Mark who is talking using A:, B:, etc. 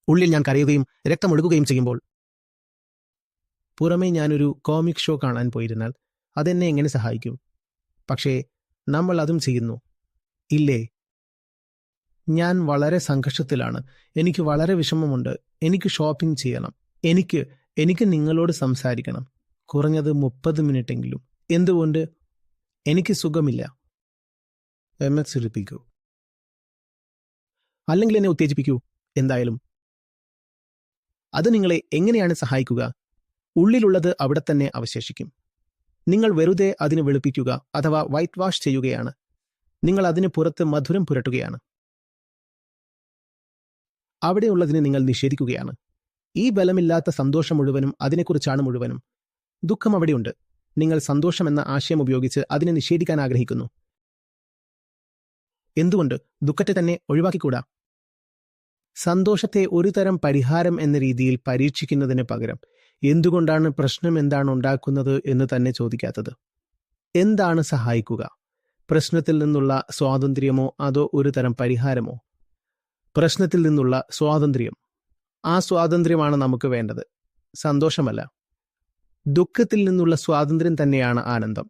A: ഉള്ളിൽ ഞാൻ കരയുകയും രക്തമൊഴുകുകയും ചെയ്യുമ്പോൾ. പുറമേ ഞാനൊരു കോമിക് ഷോ കാണാൻ പോയിരുന്നാൽ അതെന്നെ എങ്ങനെ സഹായിക്കും? പക്ഷേ നമ്മൾ അതും ചെയ്യുന്നു, ഇല്ലേ? ഞാൻ വളരെ സംഘർഷത്തിലാണ്, എനിക്ക് വളരെ വിഷമമുണ്ട്, എനിക്ക് ഷോപ്പിംഗ് ചെയ്യണം, എനിക്ക് നിങ്ങളോട് സംസാരിക്കണം, കുറഞ്ഞത് 30 മിനിറ്റെങ്കിലും. എന്തുകൊണ്ട്? എനിക്ക് സുഖമില്ല. എന്നെ ചിരിപ്പിക്കൂ, അല്ലെങ്കിൽ എന്നെ ഉത്തേജിപ്പിക്കൂ. എന്തായാലും അത് നിങ്ങളെ എങ്ങനെയാണ് സഹായിക്കുക? ഉള്ളിലുള്ളത് അവിടെ തന്നെ അവശേഷിക്കും. നിങ്ങൾ വെറുതെ അതിന് വെളുപ്പിക്കുക അഥവാ വൈറ്റ് വാഷ് ചെയ്യുകയാണ്. നിങ്ങൾ അതിന് പുറത്ത് മധുരം പുരട്ടുകയാണ്. അവിടെയുള്ളതിനെ നിങ്ങൾ നിഷേധിക്കുകയാണ്. ഈ ബലമില്ലാത്ത സന്തോഷം മുഴുവനും അതിനെക്കുറിച്ചാണ് മുഴുവനും. ദുഃഖം അവിടെയുണ്ട്. നിങ്ങൾ സന്തോഷം എന്ന ആശയം ഉപയോഗിച്ച് അതിനെ നിഷേധിക്കാൻ ആഗ്രഹിക്കുന്നു. എന്തുകൊണ്ട് ദുഃഖത്തെ തന്നെ ഒഴിവാക്കിക്കൂടാ? സന്തോഷത്തെ ഒരു തരം പരിഹാരം എന്ന രീതിയിൽ പരീക്ഷിക്കുന്നതിന് പകരം എന്തുകൊണ്ടാണ് പ്രശ്നം എന്താണ് ഉണ്ടാക്കുന്നത് എന്ന് തന്നെ ചോദിക്കാത്തത്? എന്താണ് സഹായിക്കുക? പ്രശ്നത്തിൽ നിന്നുള്ള സ്വാതന്ത്ര്യമോ അതോ ഒരു തരം പരിഹാരമോ? പ്രശ്നത്തിൽ നിന്നുള്ള സ്വാതന്ത്ര്യം. ആ സ്വാതന്ത്ര്യമാണ് നമുക്ക് വേണ്ടത്, സന്തോഷമല്ല. ദുഃഖത്തിൽ നിന്നുള്ള സ്വാതന്ത്ര്യം തന്നെയാണ് ആനന്ദം.